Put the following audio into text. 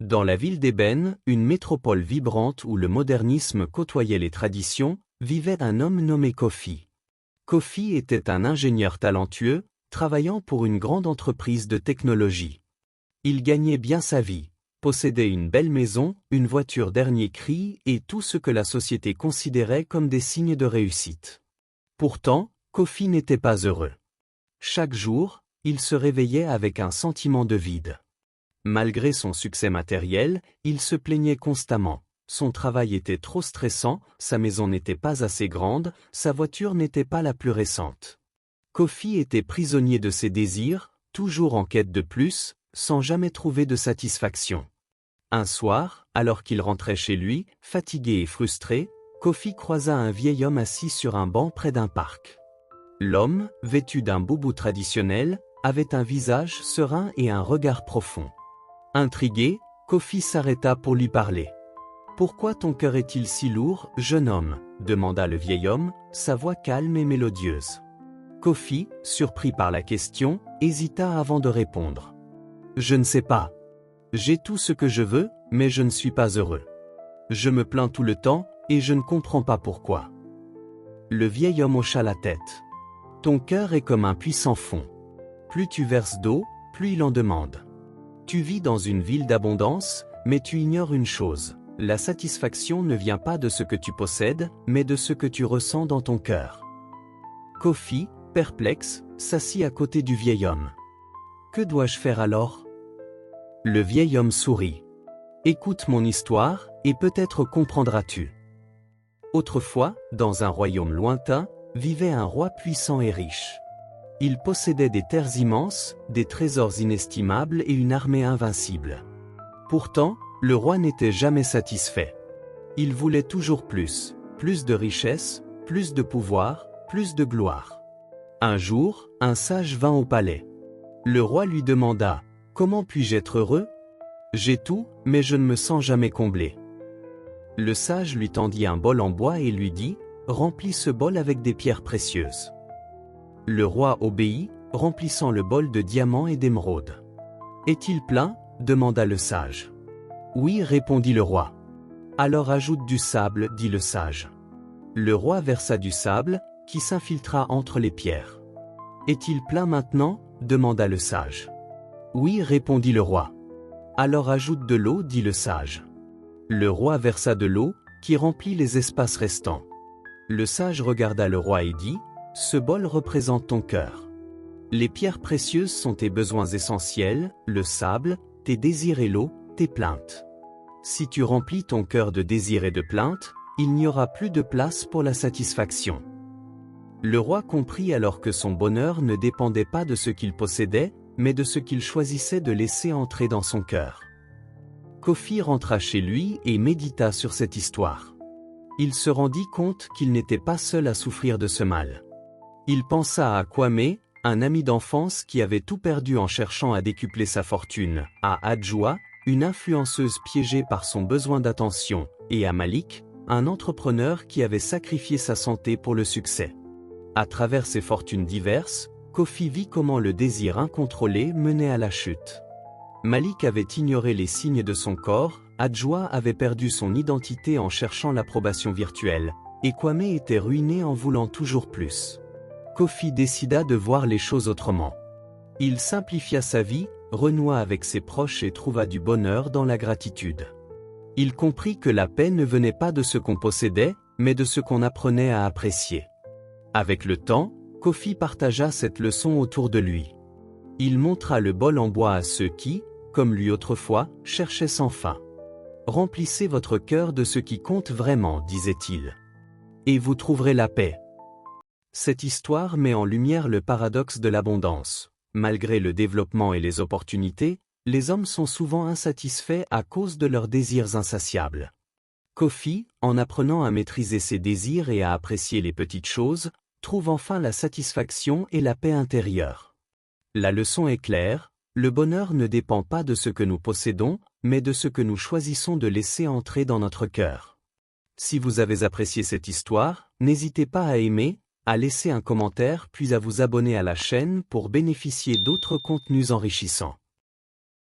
Dans la ville d'Ébène, une métropole vibrante où le modernisme côtoyait les traditions, vivait un homme nommé Kofi. Kofi était un ingénieur talentueux, travaillant pour une grande entreprise de technologie. Il gagnait bien sa vie, possédait une belle maison, une voiture dernier cri et tout ce que la société considérait comme des signes de réussite. Pourtant, Kofi n'était pas heureux. Chaque jour, il se réveillait avec un sentiment de vide. Malgré son succès matériel, il se plaignait constamment. Son travail était trop stressant, sa maison n'était pas assez grande, sa voiture n'était pas la plus récente. Kofi était prisonnier de ses désirs, toujours en quête de plus, sans jamais trouver de satisfaction. Un soir, alors qu'il rentrait chez lui, fatigué et frustré, Kofi croisa un vieil homme assis sur un banc près d'un parc. L'homme, vêtu d'un boubou traditionnel, avait un visage serein et un regard profond. Intrigué, Kofi s'arrêta pour lui parler. « Pourquoi ton cœur est-il si lourd, jeune homme » demanda le vieil homme, sa voix calme et mélodieuse. Kofi, surpris par la question, hésita avant de répondre. « Je ne sais pas. J'ai tout ce que je veux, mais je ne suis pas heureux. Je me plains tout le temps, et je ne comprends pas pourquoi. » Le vieil homme hocha la tête. « Ton cœur est comme un puits sans fond. Plus tu verses d'eau, plus il en demande. Tu vis dans une ville d'abondance, mais tu ignores une chose. La satisfaction ne vient pas de ce que tu possèdes, mais de ce que tu ressens dans ton cœur. » Kofi, perplexe, s'assit à côté du vieil homme. « Que dois-je faire alors ?» Le vieil homme sourit. « Écoute mon histoire, et peut-être comprendras-tu. » Autrefois, dans un royaume lointain, vivait un roi puissant et riche. Il possédait des terres immenses, des trésors inestimables et une armée invincible. Pourtant, le roi n'était jamais satisfait. Il voulait toujours plus de richesses, plus de pouvoir, plus de gloire. Un jour, un sage vint au palais. Le roi lui demanda « Comment puis-je être heureux ? J'ai tout, mais je ne me sens jamais comblé. » Le sage lui tendit un bol en bois et lui dit « Remplis ce bol avec des pierres précieuses. » Le roi obéit, remplissant le bol de diamants et d'émeraudes. « Est-il plein » demanda le sage. « Oui » répondit le roi. « Alors ajoute du sable » dit le sage. Le roi versa du sable, qui s'infiltra entre les pierres. « Est-il plein maintenant » demanda le sage. « Oui » répondit le roi. « Alors ajoute de l'eau » dit le sage. Le roi versa de l'eau, qui remplit les espaces restants. Le sage regarda le roi et dit « Ce bol représente ton cœur. Les pierres précieuses sont tes besoins essentiels, le sable, tes désirs et l'eau, tes plaintes. Si tu remplis ton cœur de désirs et de plaintes, il n'y aura plus de place pour la satisfaction. » Le roi comprit alors que son bonheur ne dépendait pas de ce qu'il possédait, mais de ce qu'il choisissait de laisser entrer dans son cœur. Kofi rentra chez lui et médita sur cette histoire. Il se rendit compte qu'il n'était pas seul à souffrir de ce mal. Il pensa à Kwame, un ami d'enfance qui avait tout perdu en cherchant à décupler sa fortune, à Adjoa, une influenceuse piégée par son besoin d'attention, et à Malik, un entrepreneur qui avait sacrifié sa santé pour le succès. À travers ces fortunes diverses, Kofi vit comment le désir incontrôlé menait à la chute. Malik avait ignoré les signes de son corps, Adjoa avait perdu son identité en cherchant l'approbation virtuelle, et Kwame était ruiné en voulant toujours plus. Kofi décida de voir les choses autrement. Il simplifia sa vie, renoua avec ses proches et trouva du bonheur dans la gratitude. Il comprit que la paix ne venait pas de ce qu'on possédait, mais de ce qu'on apprenait à apprécier. Avec le temps, Kofi partagea cette leçon autour de lui. Il montra le bol en bois à ceux qui, comme lui autrefois, cherchaient sans fin. « Remplissez votre cœur de ce qui compte vraiment » disait-il. « Et vous trouverez la paix. » Cette histoire met en lumière le paradoxe de l'abondance. Malgré le développement et les opportunités, les hommes sont souvent insatisfaits à cause de leurs désirs insatiables. Kofi, en apprenant à maîtriser ses désirs et à apprécier les petites choses, trouve enfin la satisfaction et la paix intérieure. La leçon est claire, le bonheur ne dépend pas de ce que nous possédons, mais de ce que nous choisissons de laisser entrer dans notre cœur. Si vous avez apprécié cette histoire, n'hésitez pas à aimer, à laisser un commentaire puis à vous abonner à la chaîne pour bénéficier d'autres contenus enrichissants.